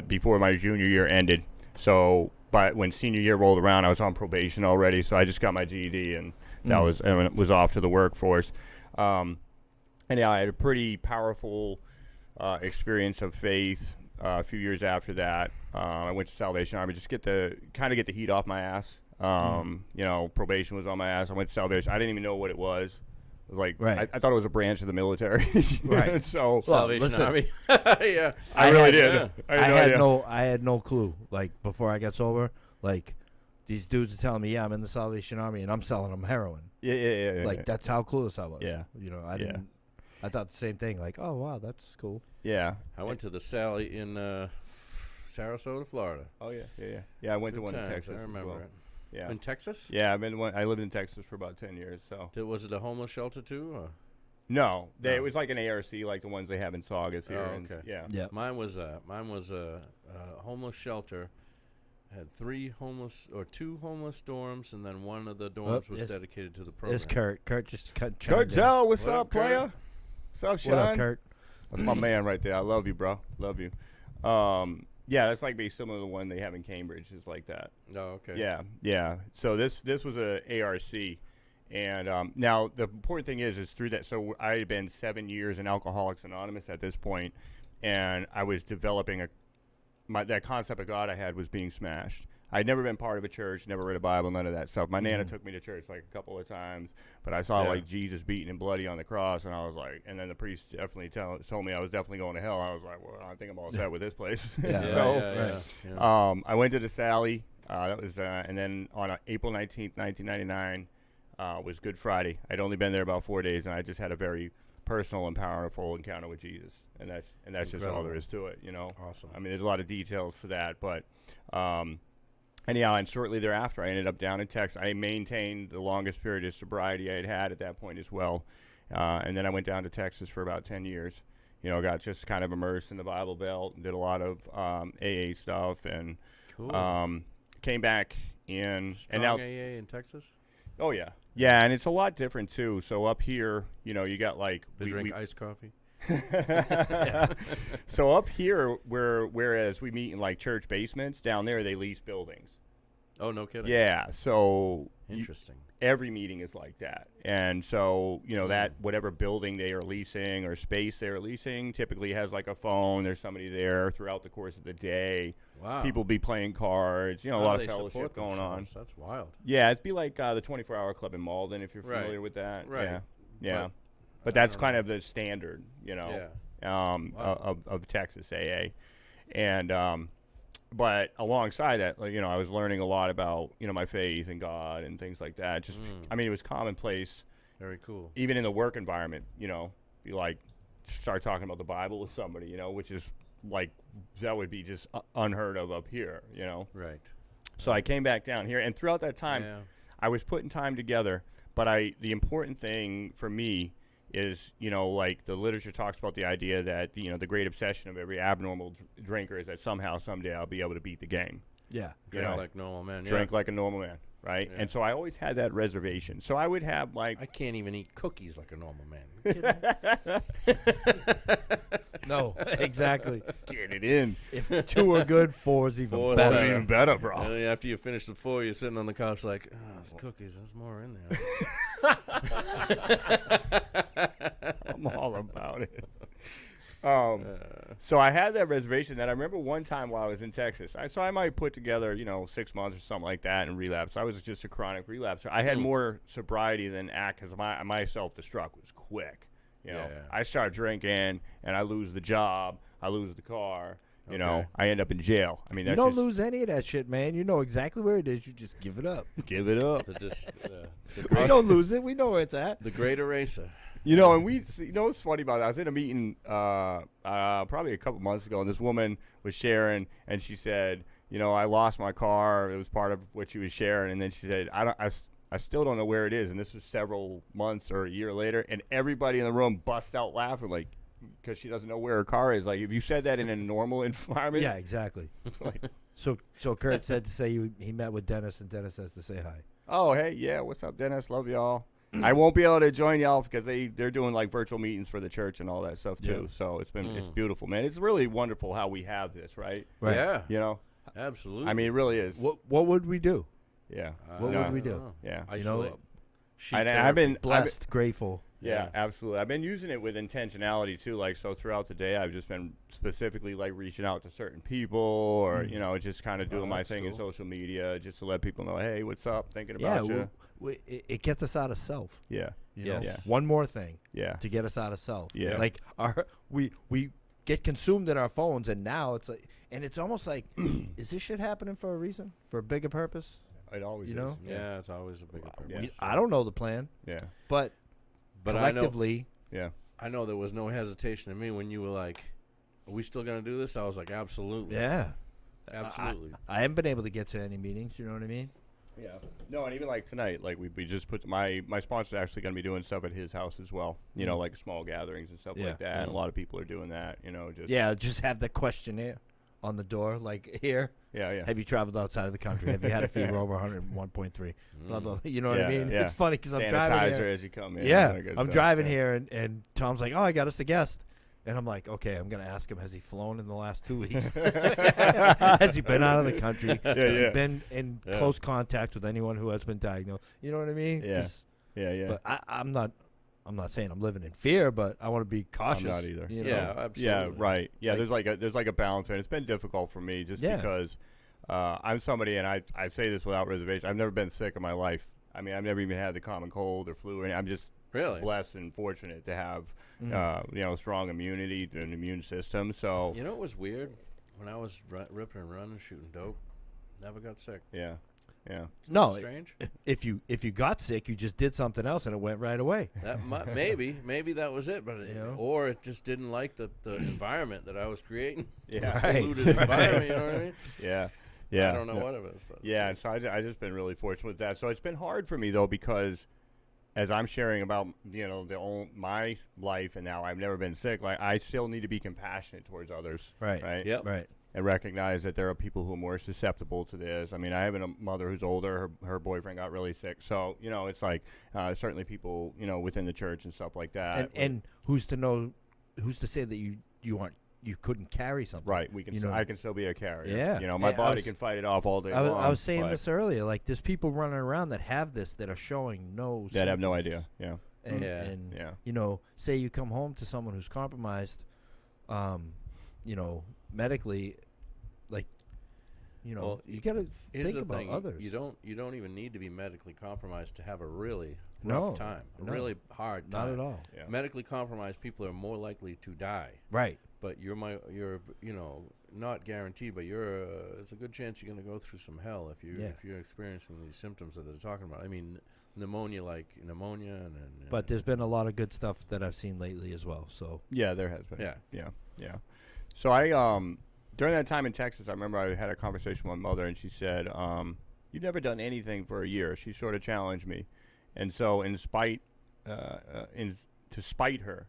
before my junior year ended. So, but when senior year rolled around, I was on probation already. So I just got my GED, and that was off to the workforce. And yeah, I had a pretty powerful experience of faith. A few years after that, I went to Salvation Army just get the heat off my ass. Probation was on my ass. I went to Salvation. I didn't even know what it was. It was like I thought it was a branch of the military. Right. So Salvation Army. Yeah. I really did. Yeah. I had no clue. Like before I got sober, like these dudes are telling me, yeah, I'm in the Salvation Army and I'm selling them heroin. Yeah. Like that's how clueless I was. Yeah. I didn't. I thought the same thing. Like, oh wow, that's cool. Yeah. I went to the Sally in Sarasota, Florida. Oh yeah. Yeah, I went to one in Texas. I remember it. Yeah. In Texas? Yeah, I lived in Texas for about 10 years. So Was it a homeless shelter too? Or? No, it was like an ARC, like the ones they have in Saugus here. Oh, okay. Yeah. Mine was a homeless shelter. Had two homeless dorms, and then one of the dorms was dedicated to the program. It's Kurt. Kurt just cut. Kurt Zell, what's up, player? What's up, Sean? What up, Kurt? That's my man right there. I love you, bro. Love you. Yeah, that's like similar to the one they have in Cambridge. Is like that. Oh, okay. Yeah. So this was a ARC, and now the important thing is through that. So I had been 7 years in Alcoholics Anonymous at this point, and I was developing that concept of God I had was being smashed. I'd never been part of a church, never read a Bible, none of that stuff. My Nana took me to church like a couple of times, but I saw like Jesus beaten and bloody on the cross, and I was like, and then the priest definitely told me I was definitely going to hell. I was like, well, I think I'm all set with this place. I went to the Sally. That was, and then on April 19th, 1999, was Good Friday. I'd only been there about 4 days, and I just had a very personal and powerful encounter with Jesus, and that's just all there is to it, Awesome. I mean, there's a lot of details to that, but and shortly thereafter, I ended up down in Texas. I maintained the longest period of sobriety I had at that point as well, and then I went down to Texas for about 10 years. Got just kind of immersed in the Bible Belt, did a lot of AA stuff, and came back in. Strong and now AA in Texas. Oh yeah, and it's a lot different too. So up here, you got like They drink iced coffee. So up here, whereas we meet in like church basements, down there they lease buildings. Oh, no kidding. Yeah, so interesting. Every meeting is like that, and so that whatever building they are leasing or space they are leasing typically has like a phone. There's somebody there throughout the course of the day. Wow. People be playing cards. A lot of fellowship going on. That's wild. Yeah, it'd be like the 24-hour club in Malden if you're familiar with that. Right. Yeah. But that's kind of the standard, Wow. of Texas AA. And but alongside that, I was learning a lot about, my faith and God and things like that. Just it was commonplace. Very cool. Even in the work environment, you like start talking about the Bible with somebody, which is like that would be just unheard of up here, Right. So I came back down here, and throughout that time I was putting time together, but the important thing for me is, like the literature talks about the idea that, the great obsession of every abnormal drinker is that somehow, someday I'll be able to beat the game. Yeah. Drink like normal man. Drink like a normal man, right? Yeah. And so I always had that reservation. So I would have like... I can't even eat cookies like a normal man. No, exactly. Get it in. If two are good, four is even better. Four's even better, bro. And then after you finish the 4, you're sitting on the couch like, it's cookies. There's more in there. I'm all about it. So I had that reservation that I remember one time while I was in Texas. So I might put together, 6 months or something like that and relapse. I was just a chronic relapser. I had more sobriety than ACT because my self-destruct was quick. I start drinking and I lose the job. I lose the car. I end up in jail. I mean, you don't lose any of that shit, man. You know exactly where it is. You just give it up. Give it up. We don't lose it. We know where it's at. The great eraser. And what's funny about it? I was in a meeting probably a couple months ago, and this woman was sharing, and she said, I lost my car. It was part of what she was sharing, and then she said, I still don't know where it is, and this was several months or a year later, and everybody in the room bust out laughing, like, because she doesn't know where her car is. Like, if you said that in a normal environment. Yeah, exactly. So Kurt said to say he met with Dennis, and Dennis has to say hi. Oh, hey, yeah, what's up, Dennis? Love y'all. I won't be able to join y'all because they're doing like virtual meetings for the church and all that stuff too. Yeah. So it's beautiful, man. It's really wonderful how we have this, right? Right. Yeah. You know, Absolutely. I mean, it really is. What would we do? Yeah. What No. would we do? know. Yeah. Isolate. Sheep I've therapy. been blessed, grateful. Yeah, absolutely. I've been using it with intentionality too. Like, so throughout the day, I've just been specifically like reaching out to certain people, or just kind of doing my that's thing in cool. social media, just to let people know, hey, what's up? Thinking about you. It gets us out of self. Yeah, You know? Yes. One more thing yeah, to get us out of self. Yeah. Like we get consumed in our phones, and now it's like, and it's almost like, is this shit happening for a reason, for a bigger purpose? it always You is. know? Yeah, it's always a bigger purpose. Yeah. I don't know the plan, Yeah, but But I know, collectively, yeah, I know there was no hesitation in me when you were like, "Are we still gonna do this?" I was like, "Absolutely, yeah. absolutely." I haven't been able to get to any meetings. You know what I mean? yeah. No, and even like tonight, like we just put my sponsor's actually going to be doing stuff at his house as well. You know, like small gatherings and stuff Yeah. like that. And a lot of people are doing that. You know, just Yeah, just have the questionnaire on the door, like here. yeah. Have you traveled outside of the country? Have you had a fever over 101.3? Blah blah. You know what Yeah, I mean? yeah. It's funny because I'm driving Sanitizer here. as you come in. Yeah, all that good I'm stuff. driving Yeah. here, and Tom's like, "Oh, I got us a guest," and I'm like, "Okay, I'm gonna ask him. Has he flown in the last 2 weeks? Has he been out of the country? Has he yeah. been in Yeah. close contact with anyone who has been diagnosed? You know what I mean? Yeah. 'Cause- Yeah. But I'm not saying I'm living in fear, but I want to be cautious. not either. You know? Yeah, absolutely. Yeah, right. Yeah, Like- there's like a balance there. And it's been difficult for me just Yeah. because I'm somebody, and I say this without reservation. I've never been sick in my life. I mean, I've never even had the common cold or flu. I'm just Really? blessed and fortunate to have Mm-hmm. strong immunity and immune system. So You know what was weird? When I was ripping and running, shooting dope, never got sick. yeah. No, Strange. if you got sick, you just did something else and it went right away. That maybe that was it, but You know? or it just didn't like the environment that I was creating. Yeah. Right. Polluted environment. You know what I mean? Yeah. Yeah. I don't know what it is, but it's Yeah, cool. and so I just been really fortunate with that. So it's been hard for me though, because as I'm sharing about my life, and now I've never been sick, like I still need to be compassionate towards others, right? Yep. Right. And recognize that there are people who are more susceptible to this. I mean, I have a mother who's older. Her boyfriend got really sick, so it's like certainly people within the church and stuff like that. And who's to know? Who's to say that you couldn't carry something? right, we can. I can still be a carrier. Yeah. My Yeah, body can fight it off all day I long. was saying but this earlier. Like, there's people running around that have this that are showing no. that have no symptoms. idea. Yeah, And yeah. say you come home to someone who's compromised, medically, like, Well, you gotta Here's think the about thing: others. you don't even need to be medically compromised to have a really No, rough time, a no. really hard time. Not at all. Yeah. Medically compromised people are more likely to die. Right. But you're not guaranteed, but it's a good chance you're going to go through some hell if you're experiencing these symptoms that they're talking about. I mean, pneumonia and But there's been a lot of good stuff that I've seen lately as well. So Yeah, there has been. Yeah. Yeah. So I during that time in Texas, I remember I had a conversation with my mother, and she said, "You've never done anything for a year." She sort of challenged me, and so to spite her,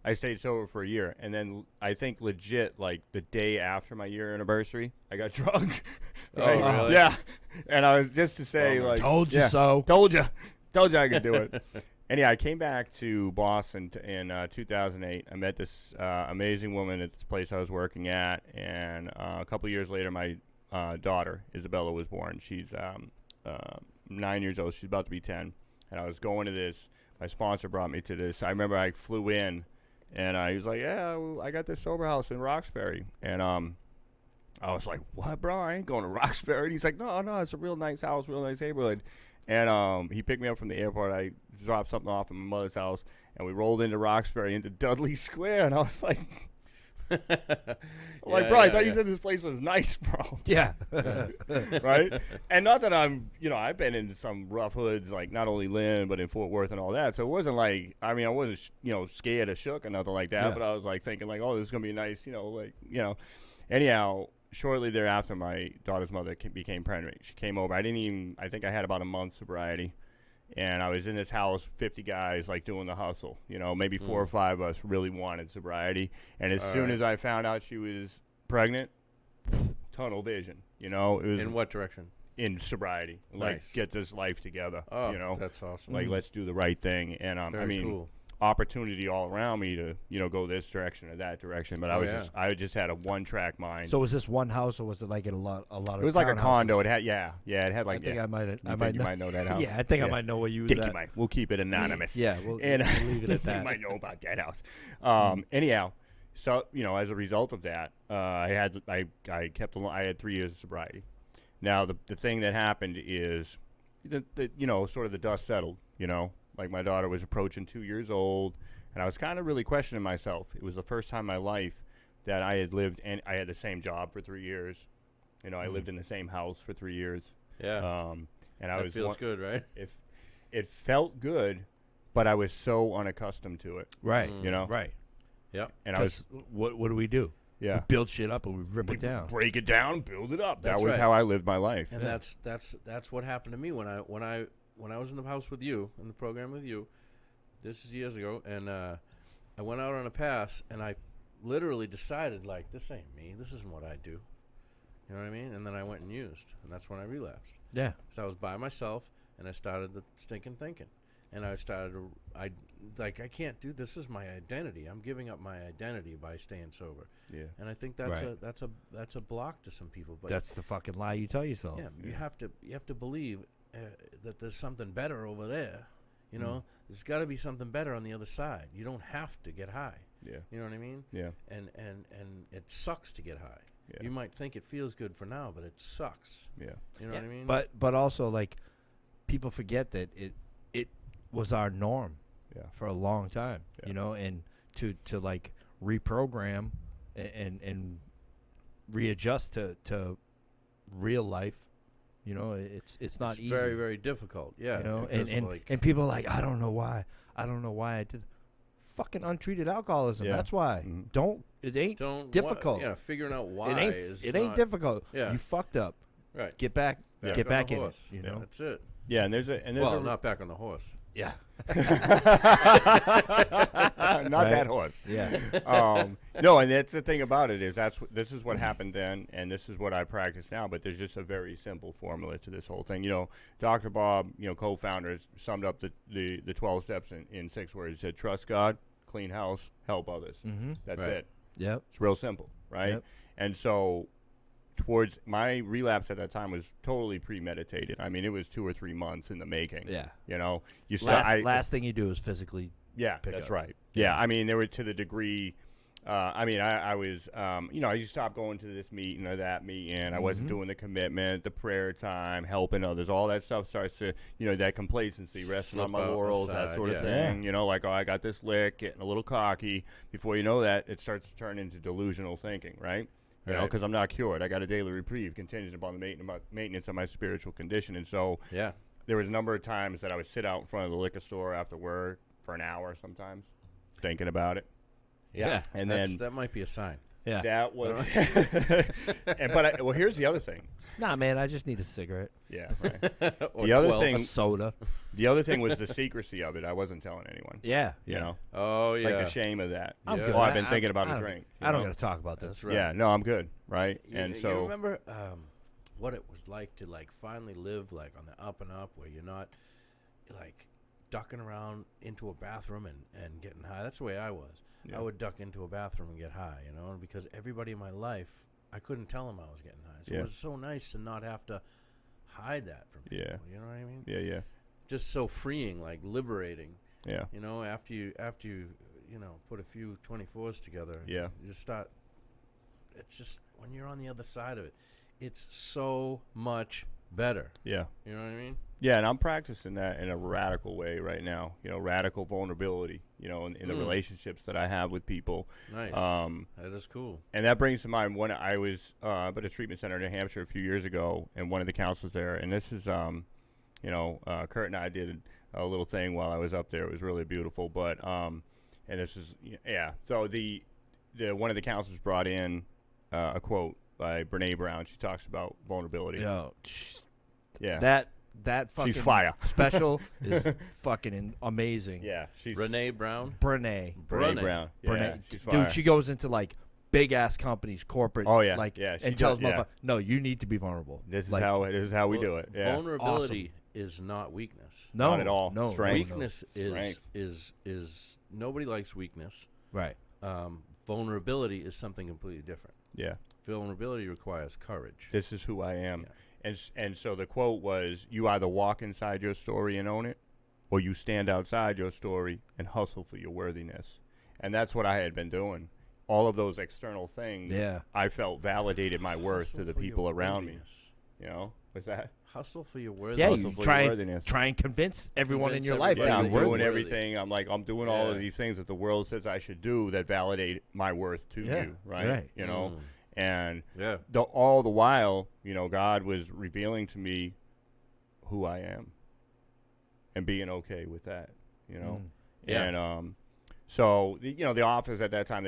I stayed sober for a year, and then I think legit like the day after my year anniversary, I got drunk. Oh, really? Yeah, and I was just to say like, told you yeah, so. told you I could do it. Anyhow, I came back to Boston in 2008. I met this amazing woman at this place I was working at, and a couple years later, my daughter, Isabella, was born. She's 9 years old. She's about to be 10. And I was going to this. My sponsor brought me to this. I remember I flew in, and he was like, "Yeah, well, I got this sober house in Roxbury." And I was like, "What, bro? I ain't going to Roxbury." And he's like, No, it's a real nice house, real nice neighborhood. And he picked me up from the airport. I dropped something off at my mother's house, and we rolled into Roxbury, into Dudley Square. And I was like, bro, I thought you said this place was nice, bro. Yeah. Right? And not that I've been in some rough hoods, like not only Lynn, but in Fort Worth and all that. So it wasn't like, I wasn't, scared or shook or nothing like that. Yeah. But I was like thinking like, oh, this is going to be nice, Anyhow, shortly thereafter, my daughter's mother became pregnant. She came over. I think I had about a month's sobriety. And I was in this house, 50 guys, like, doing the hustle. Maybe 4 or 5 of us really wanted sobriety. And as soon as I found out she was pregnant, tunnel vision. It was in what direction? in sobriety, like Nice. get this life together. Oh, you know, that's awesome. like let's do the right thing. And Very I mean, cool. opportunity all around me to go this direction or that direction. But I just had a one-track mind. So was this one house, or was it like in a lot of? It was like a condo. townhouses? It had it had like I think I might. you might know that house. Yeah, I think I Yeah. might know where you was think you at. might. We'll keep it anonymous. Yeah, we'll leave it at that. You might know about that house. Anyhow, so as a result of that, I had 3 years of sobriety. Now the thing that happened is, sort of the dust settled. Like my daughter was approaching 2 years old, and I was kind of really questioning myself. It was the first time in my life that I had lived, and I had the same job for 3 years. I lived in the same house for 3 years. Yeah. And I that was feels good, right? It felt good, but I was so unaccustomed to it. Right. Right. Yep. And I was What do we do? yeah. We build shit up and we rip We it down. break it down, build it up. That's that was right. how I lived my life. And that's what happened to me when I was in the house with you, in the program with you. This is years ago, and I went out on a pass, and I literally decided, like, this ain't me. This isn't what I do. You know what I mean? And then I went and used, and that's when I relapsed. Yeah. So I was by myself, and I started the stinking thinking, and I can't do this. Is my identity. I'm giving up my identity by staying sober. Yeah. And I think that's Right. that's a block to some people. But That's the fucking lie you tell yourself. yeah, you have to believe that there's something better over there. There's got to be something better on the other side. You don't have to get high. Yeah. You know what I mean? Yeah. And it sucks to get high. Yeah. You might think it feels good for now, but it sucks. Yeah. You know what I mean? But also, like, people forget that it was our norm Yeah. for a long time. Yeah. And to like reprogram and readjust to real life. It's not easy. very, very difficult. Yeah. And because, like, and people are like, I don't know why I did. Fucking untreated alcoholism. Yeah. That's why. Mhm. It ain't don't difficult. figuring out why it ain't difficult. Yeah. You fucked up. Right. Get back. Back Get on back the in it. horse. That's it. Yeah, and there's Well, not back on the horse. Yeah. not that horse. Yeah. No, and that's the thing about it is this is what happened then, and this is what I practice now. But there's just a very simple formula to this whole thing. Dr. Bob, co-founder, summed up the 12 steps in 6 words. He said, trust God, clean house, help others. Mm-hmm. That's Right. it. Yep. It's real simple, right? Yep. And so towards my relapse at that time was totally premeditated. I mean, it was 2 or 3 months in the making. Yeah. You Last thing you do is physically. Yeah, pick that's up. right. Yeah, I mean, there were to the degree. I was, you stop going to this meeting or that meeting. I wasn't doing the commitment, the prayer time, helping others. All that stuff starts to, that complacency, resting on Slip my out the laurels, that side, sort of yeah. thing. Like, I got this lick, getting a little cocky. Before you know that, it starts to turn into delusional thinking, right? Right. Because I'm not cured. I got a daily reprieve contingent upon the maintenance of my spiritual condition. And so Yeah. there was a number of times that I would sit out in front of the liquor store after work for an hour sometimes, thinking about it. Yeah. And that might be a sign. Yeah. That was, here's the other thing. Nah, man. I just need a cigarette. Yeah. Right. Or The other 12. thing- A soda. The other thing was the secrecy of it. I wasn't telling anyone. Yeah. You know, Oh, yeah. like the shame of that. I'm Yeah. good. Oh, I've been I- thinking about I a don't- drink. I don't know? got to talk about this. That's right. Yeah. No, I'm good. Right. You So remember what it was like to finally live on the up and up, where you're not ducking around into a bathroom and getting high. That's the way I was. Yeah. I would duck into a bathroom and get high, because everybody in my life, I couldn't tell them I was getting high. So Yeah. it was so nice to not have to hide that from people. Yeah. You know what I mean? Yeah. Just so freeing, liberating. Yeah. After you put a few 24s together. Yeah. You just start. It's just when you're on the other side of it, it's so much better. Yeah. You know what I mean? Yeah, and I'm practicing that in a radical way right now. Radical vulnerability. In the relationships that I have with people. Nice. That is cool. And that brings to mind when I was at a treatment center in New Hampshire a few years ago, and one of the counselors there, and this is, Kurt and I did a little thing while I was up there. It was really beautiful, but and this is So the one of the counselors brought in a quote by Brene Brown. She talks about vulnerability. Yo, Yeah. that fucking She's fire. special is fucking amazing. Yeah. She's Renee Brown. Brene. Brene Brown. Yeah, Brene. she's fire. Dude, she goes into big ass companies, corporate. Oh, yeah. like Yeah, she and tells does, yeah. motherfuckers, no, you need to be vulnerable. This is Like, how we do it. Yeah. Vulnerability is not weakness. No, Not at all. No, Strength. no, no. Weakness is nobody likes weakness. Right. Vulnerability is something completely different. Yeah. Vulnerability requires courage. This is who I am. Yeah. And so the quote was, you either walk inside your story and own it, or you stand outside your story and hustle for your worthiness. And that's what I had been doing. All of those external things, Yeah. I felt validated my worth Hustle to the for people your around me. worthiness. You know? What's that? Hustle for your Yeah, worthiness. you Hustle for try your and, worthiness. try and convince everyone in Convince your life everybody Yeah, that I'm you're doing worthy. everything. I'm doing all of Yeah. these things that the world says I should do that validate my worth to Yeah, you, right? right. You know? Mm. And Yeah. all the while, God was revealing to me who I am and being okay with that, Mm. Yeah. And so the office at that time,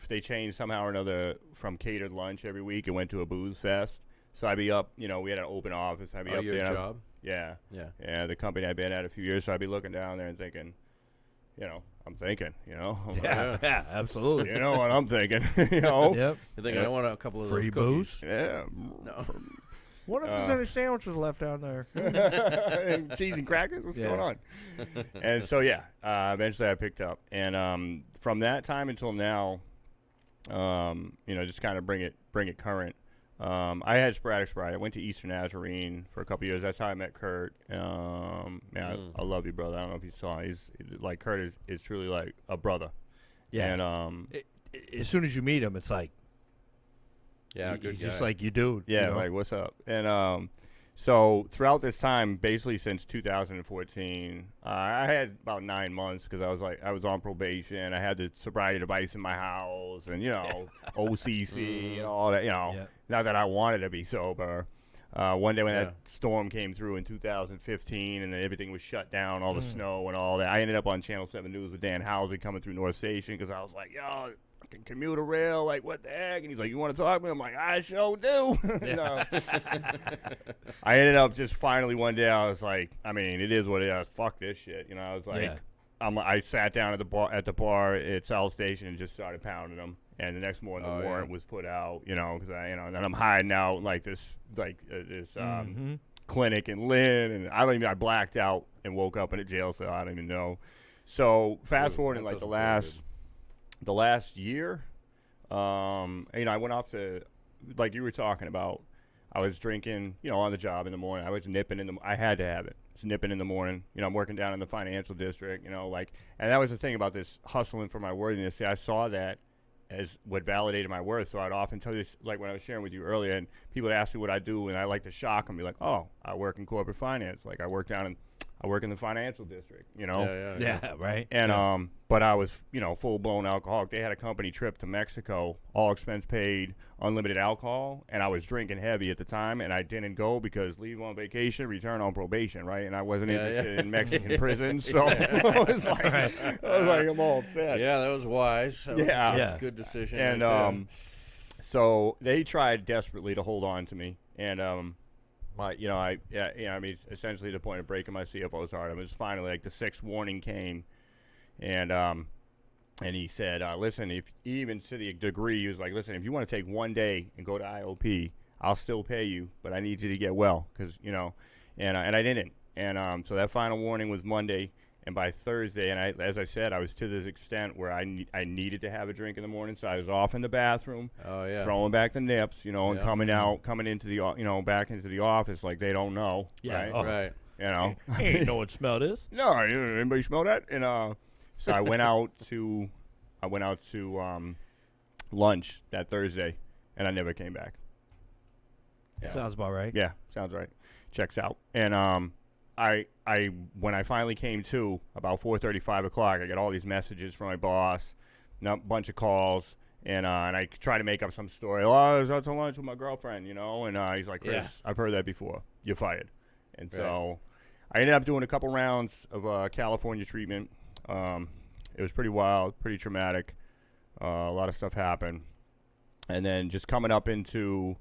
they changed somehow or another from catered lunch every week. It went to a booze fest. So I'd be up, we had an open office. I'd be up Your there. job. Yeah. Yeah. Yeah, the company I'd been at a few years. So I'd be looking down there and thinking, I'm thinking, Yeah, yeah, absolutely. you know what I'm thinking, Yep. You're thinking, Yeah. I want a couple of Free those cookies. booze? Yeah. No. What if there's any sandwiches left down there? And cheese and crackers? What's Yeah. going on? And so, eventually I picked up. And from that time until now, just kind of bring it current. I had sporadic sobriety. I went to Eastern Nazarene for a couple years. That's how I met Kurt. I love you, brother. I don't know if you saw. He's like, Kurt is truly like a brother. Yeah. And As soon as you meet him, it's like, Yeah, good he's guy. just like you, dude. yeah, you know? like what's up? And so throughout this time, basically since 2014, I had about 9 months because I was on probation. I had the sobriety device in my house, and OCC and all that. Yeah. Not that I wanted to be sober. One day when Yeah. that storm came through in 2015, and then everything was shut down, all the snow and all that, I ended up on Channel 7 News with Dan Housley coming through North Station because I was like, yo, fucking commuter rail, like, what the heck? And he's like, you want to talk to me? I'm like, I sure do. I ended up just finally one day, I was like, it is what it is. Fuck this shit. I was like, Yeah. I sat down at the bar at South Station and just started pounding them. And the next morning, the warrant was put out, because and then I'm hiding out like this clinic in Lynn, and I blacked out and woke up in a jail cell. I don't even know. So fast forward in like the last year, I went off to, like you were talking about, I was drinking, on the job in the morning. I was nipping I had to have it. It's nipping in the morning. I'm working down in the financial district, and that was the thing about this hustling for my worthiness. See, I saw that as what validated my worth. So I'd often tell you, like when I was sharing with you earlier, and people would ask me what I do, and I like to shock them, be like, oh, I work in corporate finance. Like I work in the financial district, Yeah, right. And but I was, full blown alcoholic. They had a company trip to Mexico, all expense paid, unlimited alcohol, and I was drinking heavy at the time, and I didn't go because leave on vacation, return on probation, right? And I wasn't interested in Mexican prison, so I was like, I'm all set. Yeah, that was wise. That was a good decision. And right so they tried desperately to hold on to me, and essentially the point of breaking my CFO's heart. I was finally like the 6th warning came, and he said, listen, if even to the degree, he was like, listen, if you want to take one day and go to IOP, I'll still pay you, but I need you to get well, because and I didn't, and so that final warning was Monday, and by Thursday, and as I said, I was to this extent where I needed to have a drink in the morning, so I was off in the bathroom, throwing back the nips, and coming into the back into the office like they don't know, Yeah. right? Oh. Right. Ain't know what smell this. No, anybody smell that? And so I went out to lunch that Thursday, and I never came back. Sounds about right. Yeah, sounds right. Checks out. And I when I finally came to about 4:30, 5 o'clock, I got all these messages from my boss, a bunch of calls, and I tried to make up some story. Oh, I was out to lunch with my girlfriend, and he's like, Chris, I've heard that before. You're fired. And so I ended up doing a couple rounds of California treatment. It was pretty wild, pretty traumatic. A lot of stuff happened. And then just coming up into,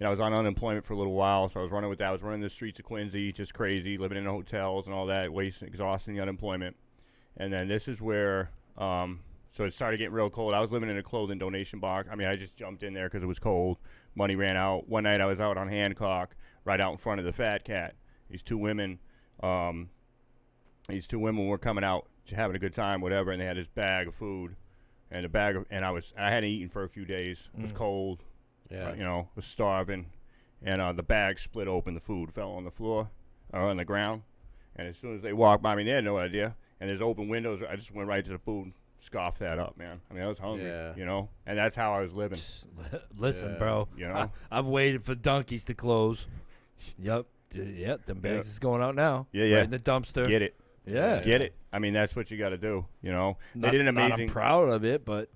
I was on unemployment for a little while, so I was running with that. I was running the streets of Quincy, just crazy, living in hotels and all that, wasting, exhausting the unemployment. And then this is where So it started getting real cold. I was living in a clothing donation box. I mean, I just jumped in there because it was cold. Money ran out. One night I was out on Hancock, right out in front of the Fat Cat. These two women were coming out, having a good time, whatever, and they had this bag of food, and I hadn't eaten for a few days. It was cold. Yeah. Was starving, and the bag split open. The food fell on the floor or on the ground, and as soon as they walked by me, they had no idea. And there's open windows. I just went right to the food, scoffed that up, man. I mean, I was hungry, and that's how I was living. Listen, bro. I've waited for donkeys to close. Yep. Them bags is going out now. Yeah. Right in the dumpster. Get it. Yeah. Get it. I mean, that's what you got to do, They did an Not amazing. I'm proud of it, but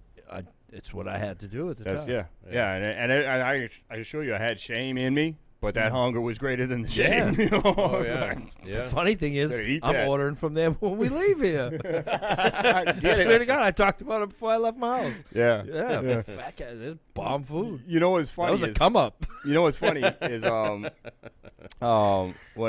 it's what I had to do at the time. Yeah. And I assure you, I had shame in me, but that hunger was greater than the shame. Oh, yeah. The funny thing is, I'm that. ordering from them when we leave here. I Swear to God, I talked about it before I left my house. Yeah. Yeah. Fat cat, there's bomb food. You know what's funny? That was a come up. You know what's funny is one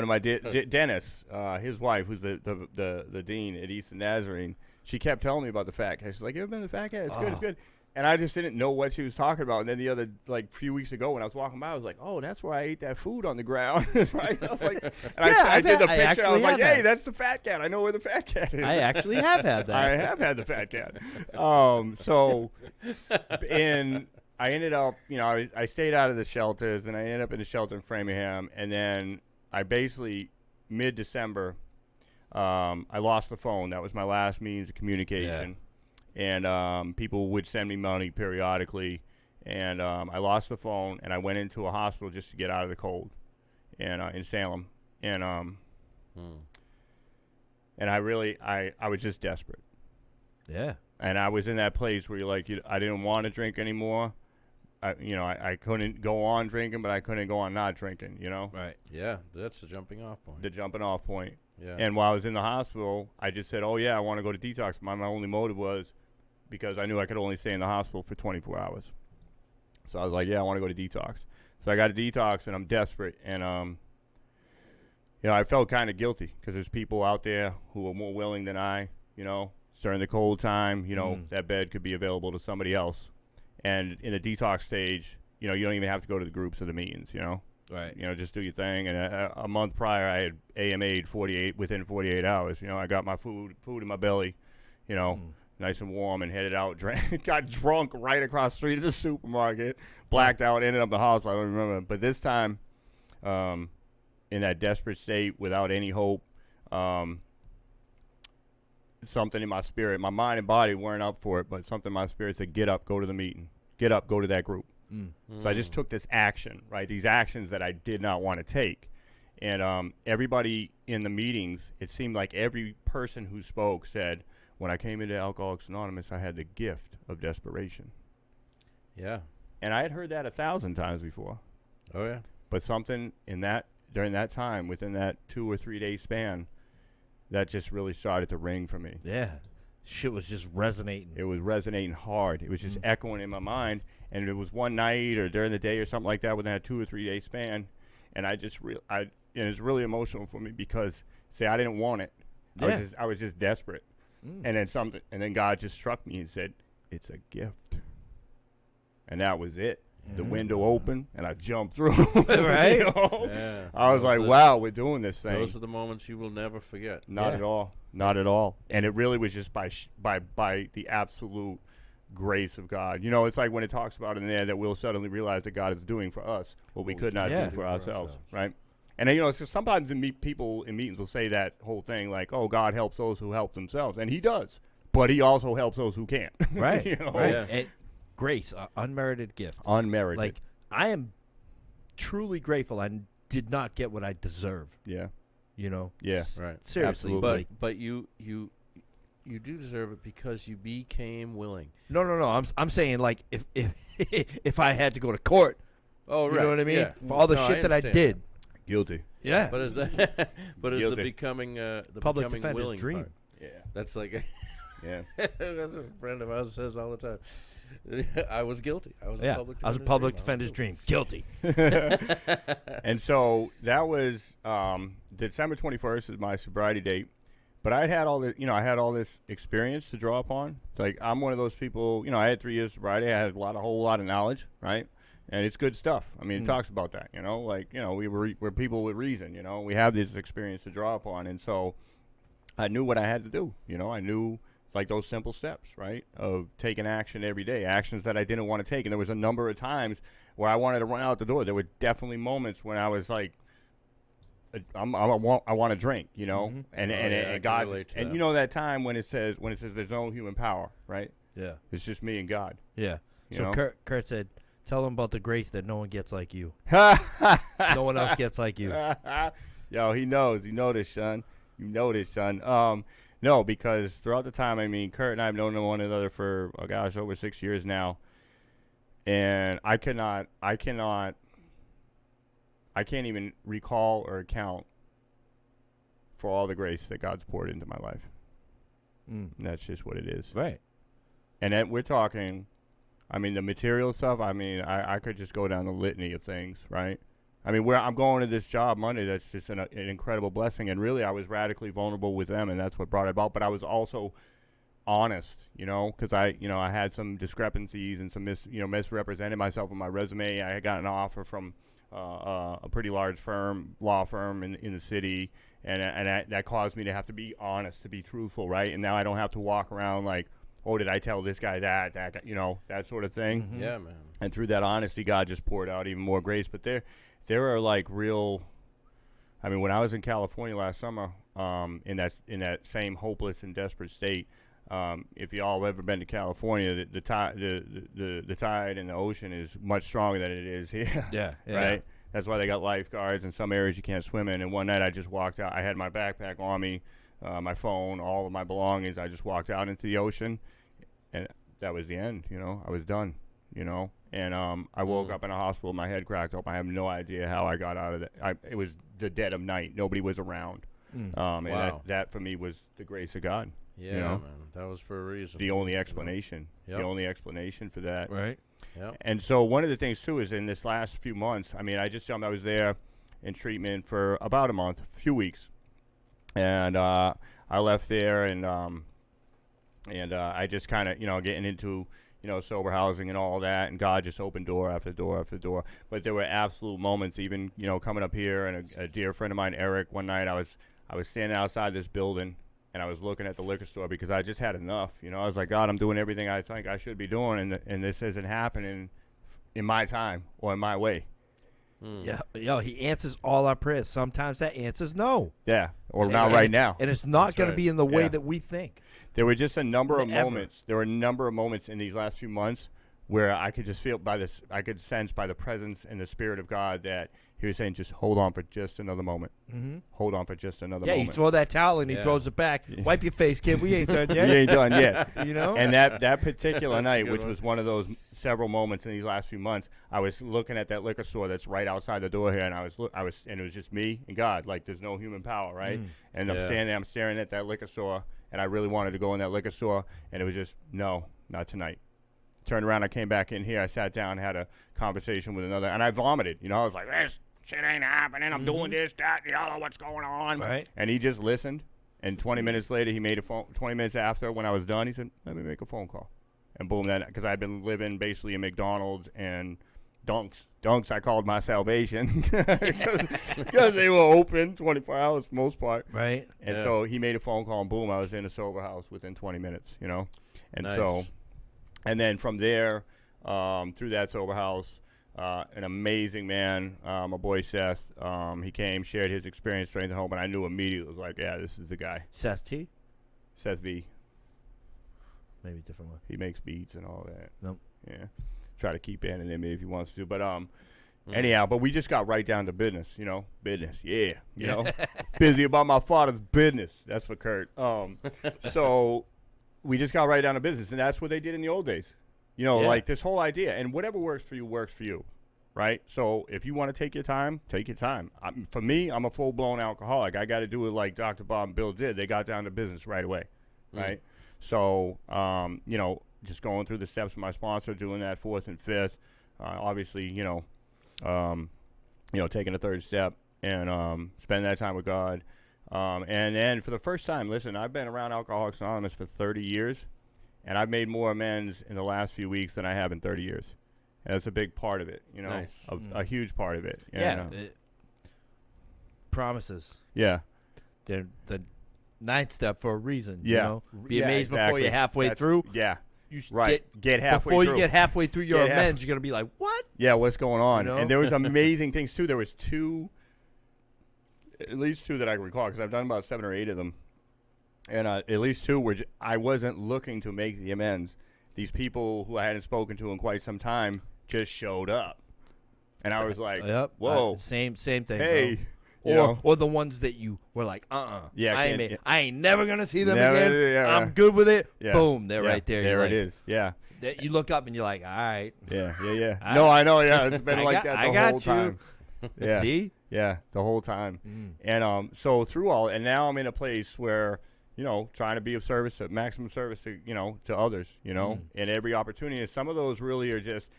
of my Dennis, his wife, who's the dean at Easton Nazarene, she kept telling me about the Fat Cat. She's like, "You ever been to the Fat Cat? It's good. It's good." And I just didn't know what she was talking about. And then the other, few weeks ago when I was walking by, I was like, "Oh, that's where I ate that food on the ground." Right? I was like, I did the picture. I was like, "Hey, that's the Fat Cat. I know where the Fat Cat is." I actually have had that. I have had the Fat Cat. I ended up, I stayed out of the shelters, and I ended up in a shelter in Framingham, and then I basically, mid-December, I lost the phone. That was my last means of communication. Yeah. And people would send me money periodically, and I lost the phone, and I went into a hospital just to get out of the cold, and in Salem, and I really, I was just desperate. Yeah. And I was in that place where I didn't want to drink anymore. I couldn't go on drinking, but I couldn't go on not drinking, Right. Yeah, that's the jumping off point. The jumping off point. Yeah. And while I was in the hospital, I just said, "Oh yeah, I want to go to detox." My only motive was because I knew I could only stay in the hospital for 24 hours. So I was like, "Yeah, I want to go to detox." So I got a detox, and I'm desperate, and I felt kind of guilty because there's people out there who are more willing than I, during the cold time, that bed could be available to somebody else. And in a detox stage, you don't even have to go to the groups or the meetings, Right. Just do your thing. And a month prior, I had AMA'd within 48 hours. I got my food in my belly, nice and warm, and headed out. Got drunk right across the street of the supermarket, blacked out, ended up in the hospital. I don't remember. But this time, in that desperate state, without any hope, something in my spirit, my mind and body weren't up for it, but something in my spirit said, "Get up, go to the meeting. Get up, go to that group." So I just took this action, right? These actions that I did not want to take. And everybody in the meetings, it seemed like every person who spoke said, "When I came into Alcoholics Anonymous, I had the gift of desperation." Yeah. And I had heard that 1,000 times before. Oh, yeah. But something during that time, within that 2 or 3 day span, that just really started to ring for me. Yeah. Shit was just resonating. It was resonating hard. It was just echoing in my mind. And it was one night or during the day or something like that within a 2 or 3 day span. And I just and it's really emotional for me because, I didn't want it. Yeah. I was just desperate. And then God just struck me and said, "It's a gift." And that was it. The window opened, and I jumped through. Right? Yeah. I was like, "Wow, we're doing this thing." Those are the moments you will never forget. Not at all. Not at all. And it really was just by the absolute grace of God. It's like when it talks about in there that we'll suddenly realize that God is doing for us what we could not do for ourselves, right? And then, so sometimes people in meetings will say that whole thing like, "Oh, God helps those who help themselves," and He does, but He also helps those who can't. Right. Right. Yeah. And grace, unmerited gift. Unmerited. Like, I am truly grateful I did not get what I deserve. Yeah. Right. Seriously. Absolutely. But you do deserve it because you became willing. No. I'm saying, like, if I had to go to court, Oh, right. you know what I mean? Yeah. For all the No, shit that I understand did. Guilty. Yeah. But is the Guilty. becoming the Public becoming defender's willing dream. part. Yeah. That's like Yeah. that's what a friend of ours says all the time. I was guilty. I was a public I was a defender's public dream. defender's dream. Guilty. And so that was December 21st is my sobriety date. But I had all this, I had all this experience to draw upon. Like, I'm one of those people, I had 3 years sobriety. I had a whole lot of knowledge, right? And it's good stuff. I mean, it talks about that, like, we're people with reason, we have this experience to draw upon. And so I knew what I had to do, I knew, like, those simple steps, right, of taking action every day, actions that I didn't want to take. And there was a number of times where I wanted to run out the door. There were definitely moments when I was like, I want to drink, and God, and that time when it says there's no human power, right? Yeah. It's just me and God. Yeah. You So know? Kurt said, tell them about the grace that no one gets like you. No one else gets like you. Yo, he knows. You know this, son. You know this, son. No, because throughout the time, I mean, Kurt and I have known one another for, over 6 years now. And I can't even recall or account for all the grace that God's poured into my life. And that's just what it is. Right. And then we're talking, I mean, the material stuff, I mean, I could just go down the litany of things, right? I mean, I'm going to this job Monday, that's just an incredible blessing. And really, I was radically vulnerable with them, and that's what brought it about. But I was also honest, because I had some discrepancies and some misrepresented myself on my resume. I had gotten an offer from a pretty large law firm in the city, and that caused me to have to be honest, to be truthful, right? And now I don't have to walk around like, oh, did I tell this guy that that sort of thing. Mm-hmm. Yeah, man. And through that honesty, God just poured out even more grace. But there are like real, I mean, when I was in California last summer, in that same hopeless and desperate state, if y'all have ever been to California, the tide in the ocean is much stronger than it is here. Yeah. Right? That's why they got lifeguards in some areas you can't swim in. And one night I just walked out. I had my backpack on me, my phone, all of my belongings. I just walked out into the ocean, and that was the end. I was done. And I woke up in a hospital, my head cracked open. I have no idea how I got out of it. It was the dead of night. Nobody was around. Wow. And that for me was the grace of God. Yeah, man. That was for a reason. The only explanation. Yep. The only explanation for that. Right. Yeah. And so one of the things too is in this last few months, I mean, I just jumped. I was there in treatment for about a month, a few weeks, and I left there, and I just kind of getting into sober housing and all that, and God just opened door after door after door. But there were absolute moments, even coming up here, and a dear friend of mine, Eric, one night I was standing outside this building, and I was looking at the liquor store because I just had enough. I was like, God, I'm doing everything I think I should be doing, and this isn't happening in my time or in my way. Yeah, he answers all our prayers. Sometimes that answer's no. Yeah, or not right now. And it's not going to be in the way that we think. There were just a number of Ever. moments. There were a number of moments in these last few months where I could just feel I could sense by the presence and the Spirit of God that He was saying, just hold on for just another moment. Mm-hmm. Hold on for just another Yeah, moment. you throw that towel and he throws it back. Wipe your face, kid. We ain't done yet. We ain't done yet. And that particular That's a night, good which one. was one of those several moments in these last few months, I was looking at that liquor store that's right outside the door here, and and it was just me and God. Like, there's no human power, right? And I'm standing there, I'm staring at that liquor store, and I really wanted to go in that liquor store, and it was just, no, not tonight. Turned around, I came back in here, I sat down, had a conversation with another, and I vomited. I was like, this shit ain't happening. I'm doing this, that, the other, what's going on? Right. And he just listened, and 20 minutes later, he made a phone. 20 minutes after, when I was done, he said, let me make a phone call. And boom, because I'd been living basically in McDonald's and Dunks, I called my salvation because they were open 24 hours for the most part. Right. And so he made a phone call, and boom, I was in a sober house within 20 minutes, And Nice. so, and then from there, through that sober house, an amazing man, my boy Seth, he came, shared his experience, strength, and hope, and I knew immediately, it was like, yeah, this is the guy. Seth T? Seth V. Maybe a different one. He makes beats and all that. Nope. Yeah. Try to keep anonymity if he wants to. But anyhow, but we just got right down to business, Business, yeah. Busy about my father's business. That's for Kurt. So we just got right down to business, and that's what they did in the old days. Like this whole idea. And whatever works for you, right? So if you want to take your time, take your time. For me, I'm a full-blown alcoholic. I got to do it like Dr. Bob and Bill did. They got down to business right away, right? So, just going through the steps with my sponsor, doing that fourth and fifth, obviously, taking a third step and spending that time with God, And then for the first time, listen, I've been around Alcoholics Anonymous for 30 years, and I've made more amends in the last few weeks than I have in 30 years. And that's a big part of it, you know, Nice. a huge part of it. Yeah. Promises. Yeah. They're the ninth step for a reason. Yeah. You know? Be Yeah, amazed before exactly. you're halfway That's- through. Yeah. You Right. Get halfway before through. you get halfway through your Get half- amends, you're gonna be like, "What?" Yeah, what's going on? You know? And there was amazing things too. There was at least two that I can recall, because I've done about 7 or 8 of them, and at least 2 were I wasn't looking to make the amends. These people who I hadn't spoken to in quite some time just showed up, and I was like, Yep. "Whoa, Same thing. hey." Bro. You know? Or the ones that you were like, Yeah, I ain't never gonna see them Never, again. yeah, I'm good with it. Yeah. Boom, they're Yeah, right there. There You're it like, is. Yeah. You look up and you're like, all right. Yeah. I- No, I know. Yeah, it's been I like got- that I the got whole you. time. Yeah. See? Yeah, the whole time. Mm. And so through all, and now I'm in a place where, you know, trying to be of service, maximum service to, you know, to others, you know, and every opportunity. And some of those really are just,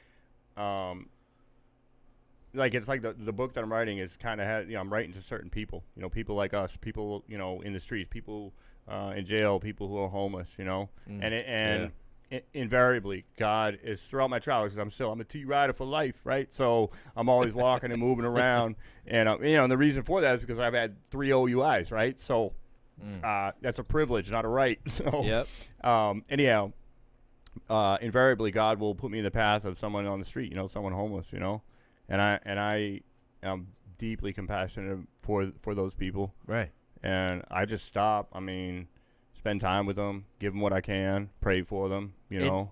like, it's like the book that I'm writing is kind of, you know, I'm writing to certain people, you know, people like us, people, you know, in the streets, people in jail, people who are homeless, you know, invariably, God is throughout my travels, because I'm a T rider for life, right? So I'm always walking and moving around, and you know, and the reason for that is because I've had 3 OUIs, right? So that's a privilege, not a right. So Yep. anyhow, invariably, God will put me in the path of someone on the street, you know, someone homeless, you know, and I am deeply compassionate for those people, Right. and I just stop. I mean, spend time with them, give them what I can, pray for them, you know.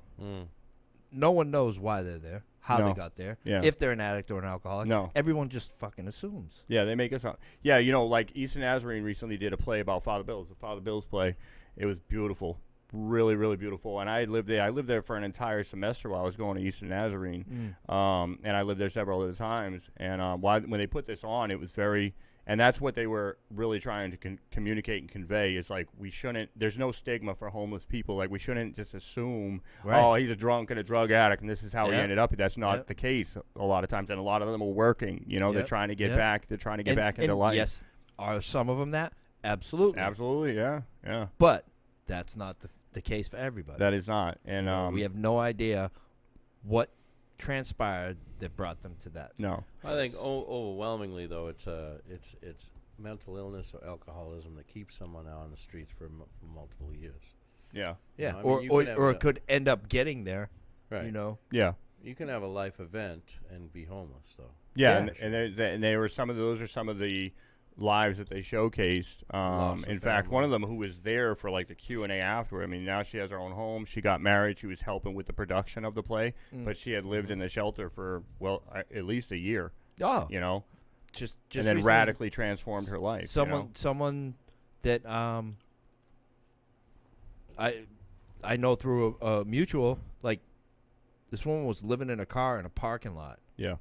No one knows why they're there, how No. they got there, Yeah. if they're an addict or an alcoholic. No. Everyone just fucking assumes. Yeah, they make us up. Yeah, you know, like Eastern Nazarene recently did a play about Father Bills, the Father Bills play. It was beautiful, really, really beautiful. And I lived there for an entire semester while I was going to Eastern Nazarene, and I lived there several other times. And when they put this on, it was very, and that's what they were really trying to communicate and convey, is like, there's no stigma for homeless people. Like, we shouldn't just assume, oh, he's a drunk and a drug addict, and this is how he ended up. That's not the case a lot of times, and a lot of them are working. You know, they're trying to get back. They're trying to get back into life. Yes, are some of them that? Absolutely. Absolutely, yeah. But that's not the case for everybody. That is not, and we have no idea what transpired that brought them to that. no. I think overwhelmingly, though, it's mental illness or alcoholism that keeps someone out on the streets for multiple years. Yeah. Yeah, You know, I mean, you can have or a- it could end up getting there. Right. You know. Yeah. You can have a life event and be homeless, though. Yeah, Yeah, and they were those are some of the lives that they showcased. Loss of In fact, family. one of them who was there for like the Q&A afterward. I mean, now she has her own home. She got married. She was helping with the production of the play, but she had lived in the shelter for at least a year. Oh, You know, just and then recently, radically transformed her life. someone that I know through a mutual, like, this woman was living in a car in a parking lot. Yeah.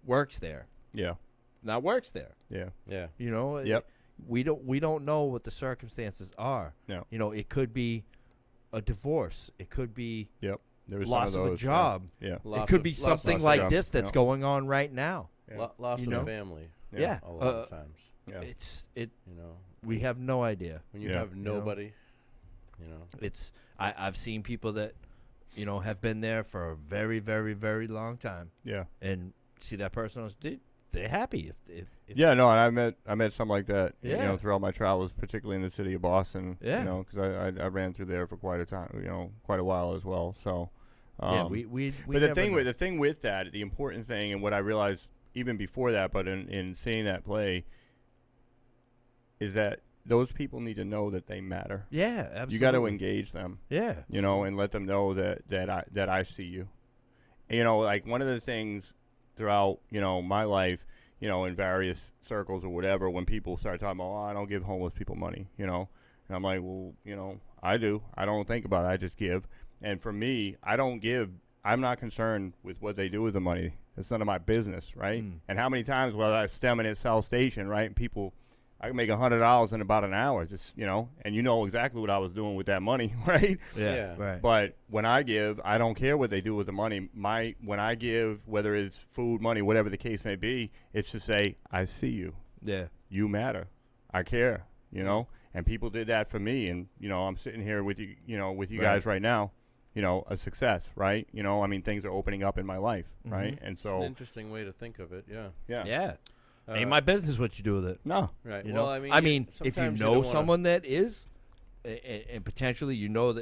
Works there. Yeah. Not works there. Yeah. Yeah. You know. Yep. We don't know what the circumstances are. No. You know, it could be a divorce. It could be Yep. There was loss some of those, a job. Yeah. It could be something of like job. this that's Yeah. going on right now. Yeah. Loss You of know? the family. Yeah. A lot of times. Yeah. You know, We have no idea. when you Yeah. have nobody, you know. I've seen people that, you know, have been there for a very, very, very long time, Yeah. and see that person they're happy if Yeah, no, and I met some like that, you Yeah. know, throughout my travels, particularly in the city of Boston. Yeah. You know, because I ran through there for quite a time, you know, quite a while as well. So, yeah, we but the thing with that, the important thing, and what I realized even before that, but in seeing that play, is that those people need to know that they matter. yeah, absolutely. You got to engage them, Yeah, you know, and let them know that I see you. And, you know, like one of the things throughout, you know, my life, you know, in various circles or whatever, when people start talking about, oh, I don't give homeless people money, you know, and I'm like, well, you know, I do. I don't think about it. I just give. And for me, I don't give. I'm not concerned with what they do with the money. It's none of my business, right? And how many times was I stemming at South Station, right? And people, I can make $100 in about an hour, just, you know, and you know exactly what I was doing with that money, right? yeah, right. But when I give, I don't care what they do with the money. When I give, whether it's food, money, whatever the case may be, it's to say, I see you. Yeah, You matter. I care. you know, and people did that for me. And, you know, I'm sitting here with you, you know, with you guys right now, you know, a success, right? You know, I mean, things are opening up in my life, right? And It's so, an interesting way to think of it. Yeah. Yeah. Ain't my business what you do with it. no. Right. You well, know? I if mean, you sometimes know don't wanna- someone that is, and potentially you know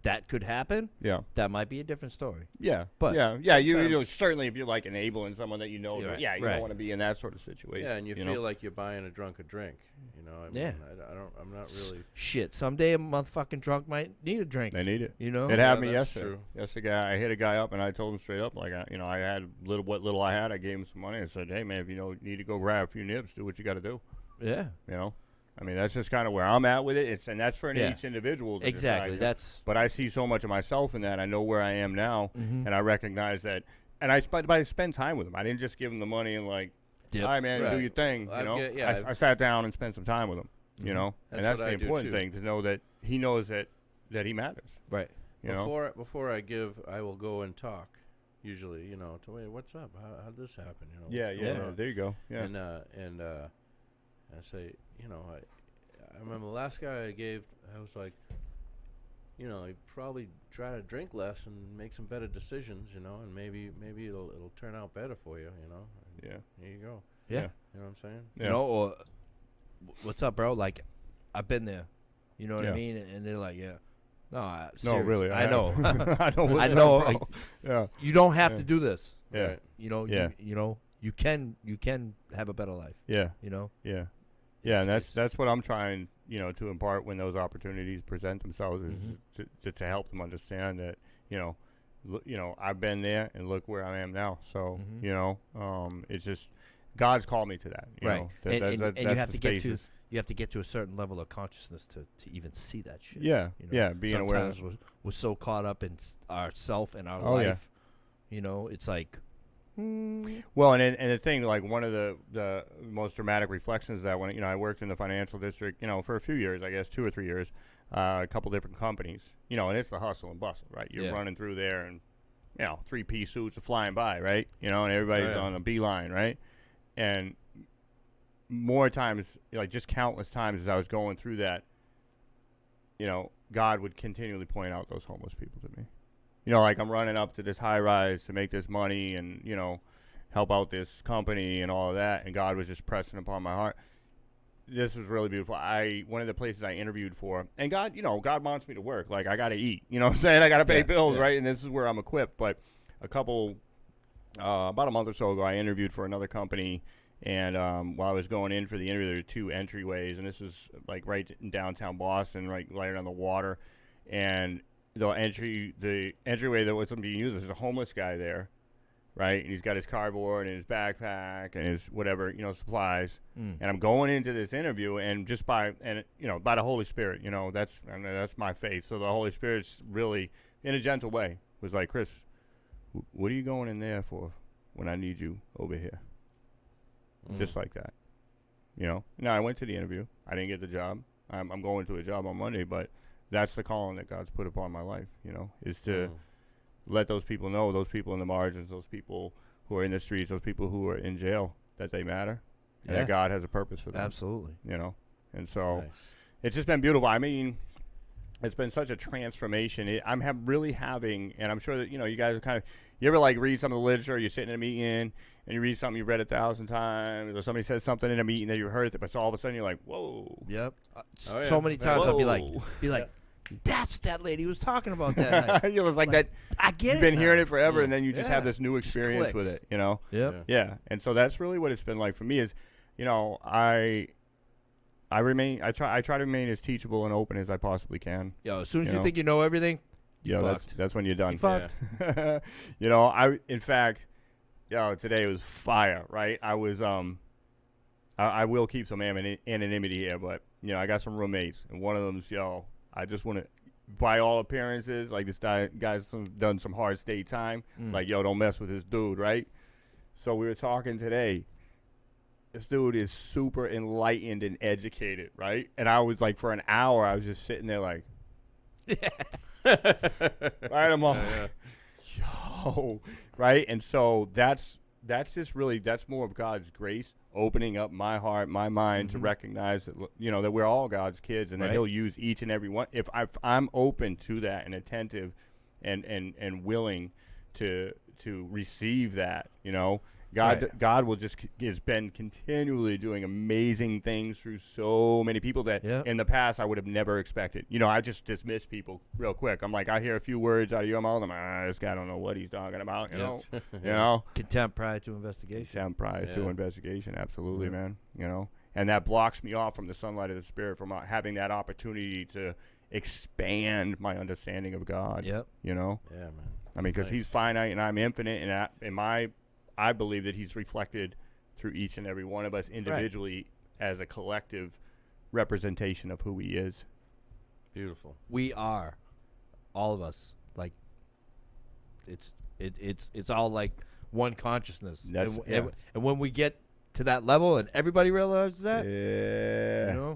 that could happen, Yeah. that might be a different story. Yeah, But you know, sometimes- certainly if you're like enabling someone that you know, Yeah, right, yeah, you right. don't want to be in that sort of situation. Yeah, and you know? feel like you're buying a drunk a drink. You know. I mean, Yeah. I'm not really. Shit, someday a motherfucking drunk might need a drink. They need it. You know? It happened me that's yesterday. true. Yesterday, I hit a guy up and I told him straight up, like, you know, I had what little I had. I gave him some money. I said, hey man, if you know need to go grab a few nips, do what you got to do. Yeah. You know, I mean, that's just kind of where I'm at with it. And that's for each individual. To Exactly. decide. That's. But I see so much of myself in that. I know where I am now, Mhm. and I recognize that. And I spend time with him. I didn't just give him the money and like, Dip. all right, man, do Right. your thing. Well, You know, yeah, I sat down and spent some time with him. You know, and That's that's what the I do, important too. thing, to know that he knows that he matters. Right. You know, Before I give, I will go and talk. Usually, you know, to wait, what's up? How'd this happen? You know. yeah, what's going yeah. on? There you go. Yeah, And I say, you know, I remember the last guy I gave, I was like, you know, he probably try to drink less and make some better decisions, you know, and maybe it'll turn out better for you, you know. yeah, There you go. Yeah. You know what I'm saying? yeah. You know, or what's up, bro? Like, I've been there. You know what Yeah. I mean? And they're like, yeah. No, No, serious. really, I know. I know. I know. Bro. Like, Yeah, you don't have Yeah. to do this. yeah, Right. You know. Yeah. You know. You can have a better life. yeah, You know. yeah, yeah. And It's- that's what I'm trying, you know, to impart when those opportunities present themselves, is Mhm. to help them understand that, you know, I've been there and look where I am now. So, Mhm. you know, it's just God's called me to that. You Right. know, And you that's have the to get to spaces. you have to get to a certain level of consciousness to even see that shit. Yeah, You know? yeah. Being aware. Sometimes we're so caught up in ourself and our Oh, yeah. life. You know, it's like. Well, and the thing, like, one of the most dramatic reflections of that, when, you know, I worked in the financial district, you know, for a few years, I guess 2 or 3 years, a couple different companies, you know, and it's the hustle and bustle, right? You're Yeah. running through there, and, you know, 3-piece suits are flying by, right? You know, and everybody's on a beeline, right? And more times, like, just countless times as I was going through that, you know, God would continually point out those homeless people to me. You know, like, I'm running up to this high rise to make this money and, you know, help out this company and all of that, and God was just pressing upon my heart. This was really beautiful. One of the places I interviewed for, and God, you know, God wants me to work. Like, I got to eat. You know what I'm saying? I got to pay bills, right? And this is where I'm equipped. But about a month or so ago, I interviewed for another company, and while I was going in for the interview, there were 2 entryways, and this was like right in downtown Boston, right on the water, and the entryway that wasn't being used, there's a homeless guy there, right? And he's got his cardboard and his backpack and his whatever, you know, supplies. And I'm going into this interview, and just by the Holy Spirit, you know, that's my faith. So the Holy Spirit's really, in a gentle way, was like, Chris, what are you going in there for when I need you over here? Just like that, you know. Now, I went to the interview. I didn't get the job. I'm going to a job on Monday, but that's the calling that God's put upon my life, you know, is to let those people know, those people in the margins, those people who are in the streets, those people who are in jail, that they matter, and that God has a purpose for them. Absolutely. You know, and so Nice. it's just been beautiful. I mean, it's been such a transformation. I'm really having, and I'm sure that, you know, you guys are kind of, you ever like read some of the literature, you're sitting in a meeting and you read something you read 1,000 times, or somebody says something in a meeting that you heard it, but so all of a sudden you're like, whoa. Yep. Oh, So yeah. many times I'll be like, Whoa. that's that lady was talking about that. It was like that. I get You've it. been now. hearing it forever, Mm. and then you just have this new experience with clicks. it, you know? Yep. Yeah. And so that's really what it's been like for me is, you know, I try to remain as teachable and open as I possibly can. Yo, as soon as You you know? think you know everything, you You know, fucked. that's when you're done. You fucked. You know, in fact, today was fire, right? I was I will keep some anonymity here, but, you know, I got some roommates, and one of them's, I just want to, by all appearances, like, this guy's done some hard state time. Like, don't mess with this dude, right? So we were talking today. This dude is super enlightened and educated, right? And I was like, for an hour, I was just sitting there like, right? I'm all, yo, right? And so that's that's just really, that's more of God's grace opening up my heart, my mind to recognize that, that we're all God's kids, and that He'll use each and every one. If I'm open to that and attentive and willing to receive that, God will has been continually doing amazing things through so many people that in the past I would have never expected. I just dismiss people real quick. I'm like, I hear a few words out of your mouth, I'm like, this guy don't know what he's talking about. You know, Contempt prior to investigation. Contempt prior to investigation, absolutely, man. And that blocks me off from the sunlight of the Spirit, from having that opportunity to expand my understanding of God. Yep. Yeah, man. I mean, because He's finite and I'm infinite, and I believe that He's reflected through each and every one of us individually as a collective representation of who He is. Beautiful. We are, all of us. Like, it's all like one consciousness. And when we get to that level and everybody realizes that,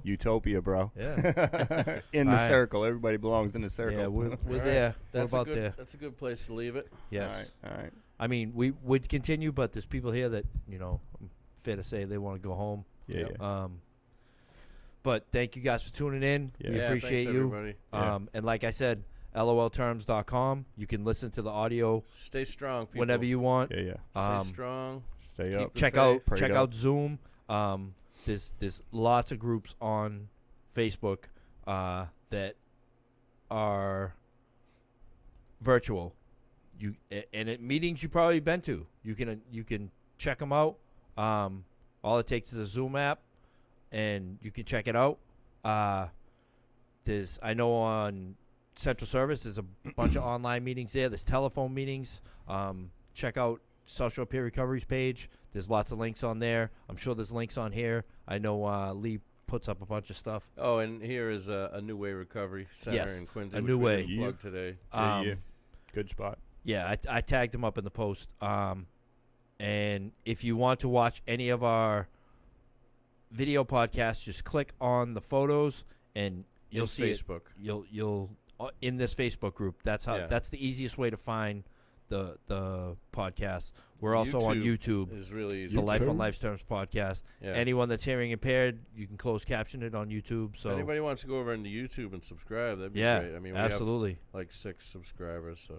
utopia, bro. Yeah. In the circle, everybody belongs in the circle. Yeah, we're there. That's we're about there. That's a good place to leave it. Yes. All right. I mean, we would continue, but there's people here that, fair to say, they want to go home. Yeah. But thank you guys for tuning in. Yeah. We appreciate thanks, you. everybody. And like I said, lolterms.com. You can listen to the audio Stay strong, people. whenever you want. Yeah. Stay strong. Stay Keep up. the Check faith. out Zoom. There's lots of groups on Facebook that are virtual. At meetings you probably been to. You can check them out. All it takes is a Zoom app, and you can check it out. I know on Central Service there's a bunch of online meetings there. There's telephone meetings. Check out Social Peer Recovery's page. There's lots of links on there. I'm sure there's links on here. I know Lee puts up a bunch of stuff. Oh, and here is a New Way Recovery Center in Quincy. A New Way. Plug today. Good spot. Yeah, I tagged him up in the post. And if you want to watch any of our video podcasts, just click on the photos and you'll see Facebook. You'll in this Facebook group. That's the easiest way to find the podcast. We're also on YouTube. Is really easy. The Life on Life's Terms podcast. Yeah. Anyone that's hearing impaired, you can close caption it on YouTube. So if anybody wants to go over into YouTube and subscribe, that'd be yeah, great. I mean, we absolutely. have like 6 subscribers, so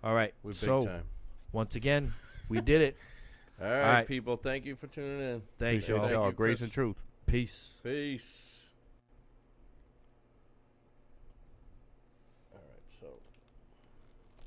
All right. we're big So time. once again, we did it. All right, people. Thank you for tuning in. Thanks, Appreciate y'all. y'all. Thank you, Grace Chris. and truth. Peace. Peace.